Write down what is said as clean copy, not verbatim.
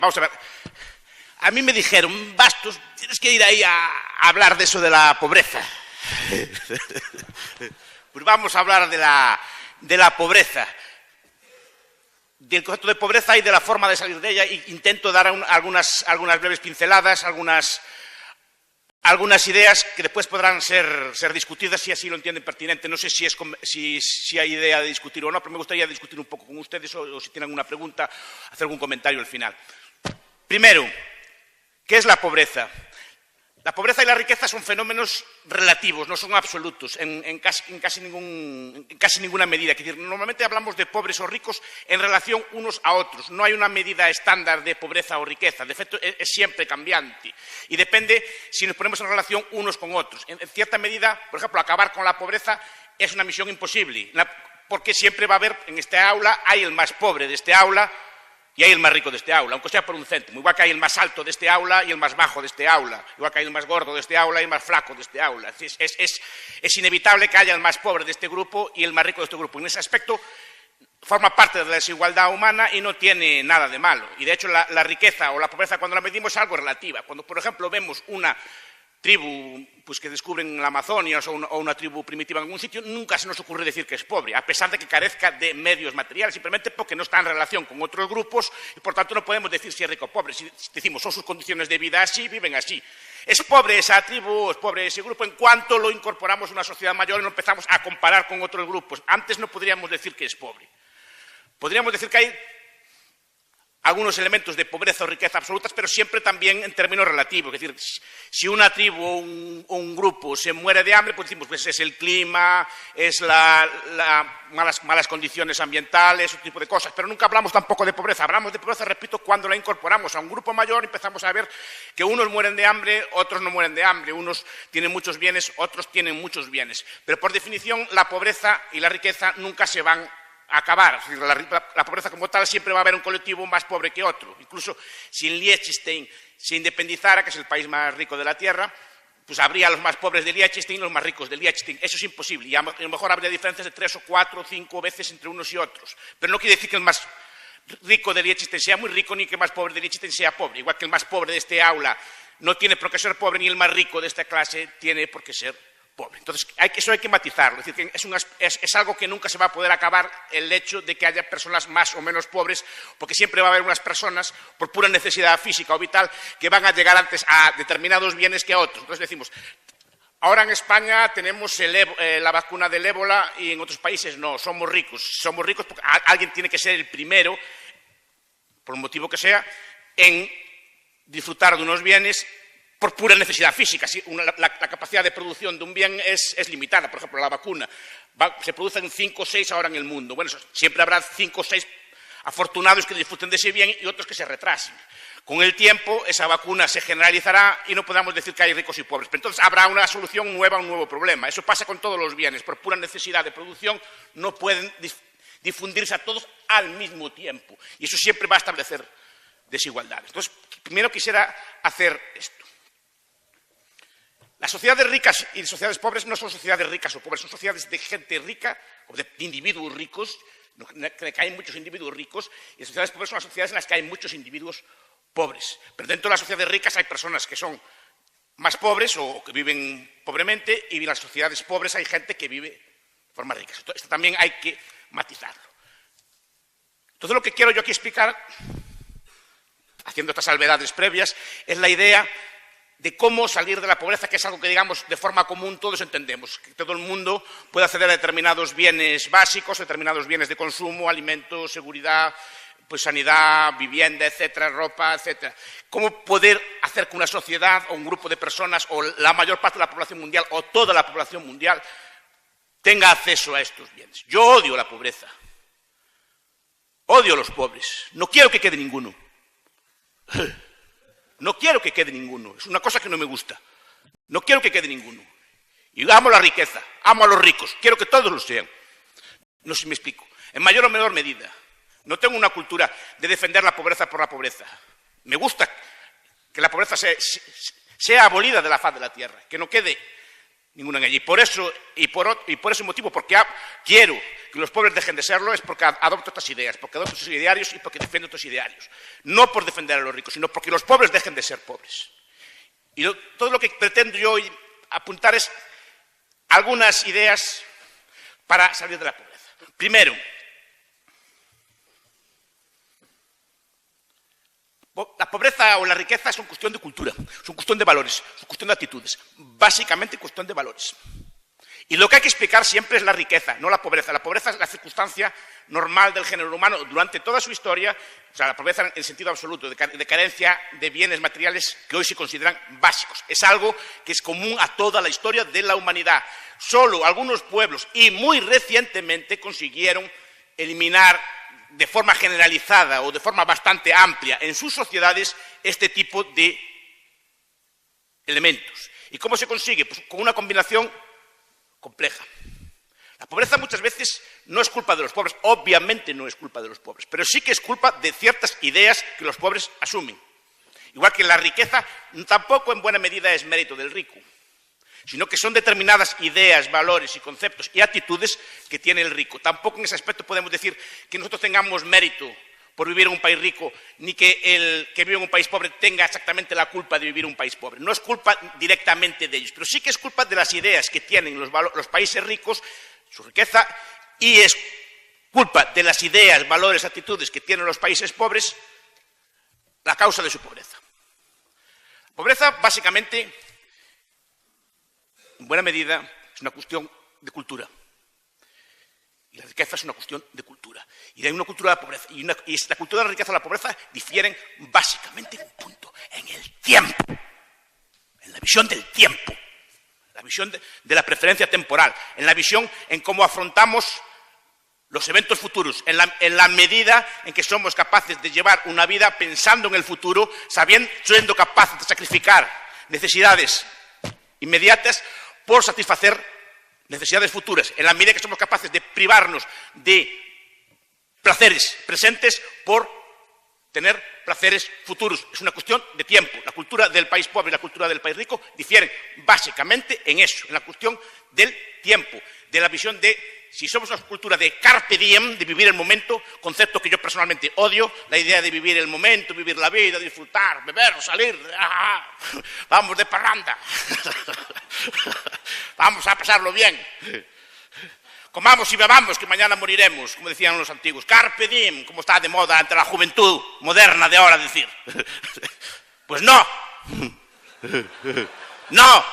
Vamos a ver. A mí me dijeron, Bastos, tienes que ir ahí a hablar de eso de la pobreza. Pues vamos a hablar de la pobreza, del concepto de pobreza y de la forma de salir de ella. E intento dar algunas breves pinceladas, algunas ideas que después podrán ser discutidas si así lo entienden pertinente. No sé si hay idea de discutir o no, pero me gustaría discutir un poco con ustedes o si tienen alguna pregunta, hacer algún comentario al final. Primero, ¿qué es la pobreza? La pobreza y la riqueza son fenómenos relativos, no son absolutos en casi ninguna medida. Es decir, normalmente hablamos de pobres o ricos en relación unos a otros. No hay una medida estándar de pobreza o riqueza. De hecho, es siempre cambiante. Y depende si nos ponemos en relación unos con otros. En cierta medida, por ejemplo, acabar con la pobreza es una misión imposible, porque siempre va a haber, en este aula, hay el más pobre de este aula, y hay el más rico de este aula, aunque sea por un céntimo. Igual que hay el más alto de este aula y el más bajo de este aula. Igual que hay el más gordo de este aula y el más flaco de este aula. Es inevitable que haya el más pobre de este grupo y el más rico de este grupo. En ese aspecto forma parte de la desigualdad humana y no tiene nada de malo. Y de hecho la riqueza o la pobreza cuando la medimos es algo relativa. Cuando, por ejemplo, vemos una tribu pues, que descubren la Amazonia o una tribu primitiva en algún sitio, nunca se nos ocurre decir que es pobre, a pesar de que carezca de medios materiales, simplemente porque no está en relación con otros grupos y, por tanto, no podemos decir si es rico o pobre. Si decimos son sus condiciones de vida así, viven así. ¿Es pobre esa tribu, es pobre ese grupo? En cuanto lo incorporamos a una sociedad mayor y lo empezamos a comparar con otros grupos. Antes no podríamos decir que es pobre. Podríamos decir que hay algunos elementos de pobreza o riqueza absolutas, pero siempre también en términos relativos. Es decir, si una tribu o un grupo se muere de hambre, pues decimos, pues es el clima, es malas condiciones ambientales, ese tipo de cosas. Pero nunca hablamos tampoco de pobreza. Hablamos de pobreza, repito, cuando la incorporamos a un grupo mayor, empezamos a ver que unos mueren de hambre, otros no mueren de hambre. Unos tienen muchos bienes, otros tienen muchos bienes. Pero por definición, la pobreza y la riqueza nunca se van acabar. La pobreza como tal siempre va a haber un colectivo más pobre que otro. Incluso si Liechtenstein se independizara, que es el país más rico de la Tierra, pues habría los más pobres de Liechtenstein y los más ricos de Liechtenstein. Eso es imposible. Y a lo mejor habría diferencias de 3 o 4 o 5 veces entre unos y otros. Pero no quiere decir que el más rico de Liechtenstein sea muy rico ni que el más pobre de Liechtenstein sea pobre. Igual que el más pobre de este aula no tiene por qué ser pobre ni el más rico de esta clase tiene por qué ser pobre. Entonces, eso hay que matizarlo. Es decir, que es algo que nunca se va a poder acabar el hecho de que haya personas más o menos pobres, porque siempre va a haber unas personas, por pura necesidad física o vital, que van a llegar antes a determinados bienes que a otros. Entonces decimos, ahora en España tenemos la vacuna del ébola y en otros países no, somos ricos. Somos ricos porque alguien tiene que ser el primero, por un motivo que sea, en disfrutar de unos bienes por pura necesidad física. La capacidad de producción de un bien es limitada. Por ejemplo, la vacuna. Se producen 5 o 6 ahora en el mundo. Bueno, siempre habrá 5 o 6 afortunados que disfruten de ese bien y otros que se retrasen. Con el tiempo, esa vacuna se generalizará y no podamos decir que hay ricos y pobres. Pero entonces habrá una solución nueva, un nuevo problema. Eso pasa con todos los bienes. Por pura necesidad de producción no pueden difundirse a todos al mismo tiempo. Y eso siempre va a establecer desigualdades. Entonces, primero quisiera hacer esto. Las sociedades ricas y sociedades pobres no son sociedades ricas o pobres, son sociedades de gente rica o de individuos ricos, que hay muchos individuos ricos, y las sociedades pobres son las sociedades en las que hay muchos individuos pobres. Pero dentro de las sociedades ricas hay personas que son más pobres o que viven pobremente, y en las sociedades pobres hay gente que vive de forma rica. Esto también hay que matizarlo. Entonces, lo que quiero yo aquí explicar, haciendo estas salvedades previas, es la idea de cómo salir de la pobreza, que es algo que, digamos, de forma común todos entendemos, que todo el mundo puede acceder a determinados bienes básicos, determinados bienes de consumo, alimentos, seguridad, pues sanidad, vivienda, etcétera, ropa, etcétera. ¿Cómo poder hacer que una sociedad o un grupo de personas o la mayor parte de la población mundial o toda la población mundial tenga acceso a estos bienes? Yo odio la pobreza, odio a los pobres, no quiero que quede ninguno. No quiero que quede ninguno, es una cosa que no me gusta. No quiero que quede ninguno. Y amo la riqueza, amo a los ricos, quiero que todos lo sean. No sé si me explico. En mayor o menor medida. No tengo una cultura de defender la pobreza por la pobreza. Me gusta que la pobreza sea abolida de la faz de la tierra, que no quede Ninguna en ella. Y por ese motivo, porque quiero que los pobres dejen de serlo, es porque adopto estas ideas, porque adopto estos idearios y porque defiendo estos idearios. No por defender a los ricos, sino porque los pobres dejen de ser pobres. Y todo lo que pretendo yo hoy apuntar es algunas ideas para salir de la pobreza. Primero, la pobreza o la riqueza son cuestión de cultura, son cuestión de valores, son cuestión de actitudes, básicamente cuestión de valores. Y lo que hay que explicar siempre es la riqueza, no la pobreza. La pobreza es la circunstancia normal del género humano durante toda su historia, o sea, la pobreza en sentido absoluto, de carencia de bienes materiales que hoy se consideran básicos. Es algo que es común a toda la historia de la humanidad. Solo algunos pueblos, y muy recientemente, consiguieron eliminar de forma generalizada o de forma bastante amplia en sus sociedades este tipo de elementos. ¿Y cómo se consigue? Pues con una combinación compleja. La pobreza muchas veces no es culpa de los pobres, obviamente no es culpa de los pobres, pero sí que es culpa de ciertas ideas que los pobres asumen. Igual que la riqueza tampoco en buena medida es mérito del rico, sino que son determinadas ideas, valores y conceptos y actitudes que tiene el rico. Tampoco en ese aspecto podemos decir que nosotros tengamos mérito por vivir en un país rico, ni que el que vive en un país pobre tenga exactamente la culpa de vivir en un país pobre. No es culpa directamente de ellos, pero sí que es culpa de las ideas que tienen los países ricos, su riqueza, y es culpa de las ideas, valores, actitudes que tienen los países pobres, la causa de su pobreza. La pobreza, básicamente, en buena medida, es una cuestión de cultura. Y la riqueza es una cuestión de cultura. Y hay una cultura de la pobreza. Y la cultura de la riqueza y la pobreza difieren básicamente en un punto, en el tiempo. En la visión del tiempo. La visión de la preferencia temporal. En la visión en cómo afrontamos los eventos futuros. En la medida en que somos capaces de llevar una vida pensando en el futuro, siendo capaces de sacrificar necesidades inmediatas por satisfacer necesidades futuras, en la medida que somos capaces de privarnos de placeres presentes por tener placeres futuros. Es una cuestión de tiempo. La cultura del país pobre y la cultura del país rico difieren básicamente en eso, en la cuestión del tiempo, de la visión de si somos una cultura de carpe diem, de vivir el momento, concepto que yo personalmente odio, la idea de vivir el momento, vivir la vida, disfrutar, beber, salir, vamos de parranda, vamos a pasarlo bien, comamos y bebamos que mañana moriremos, como decían los antiguos, carpe diem, como está de moda entre la juventud moderna de ahora decir. Pues no, no.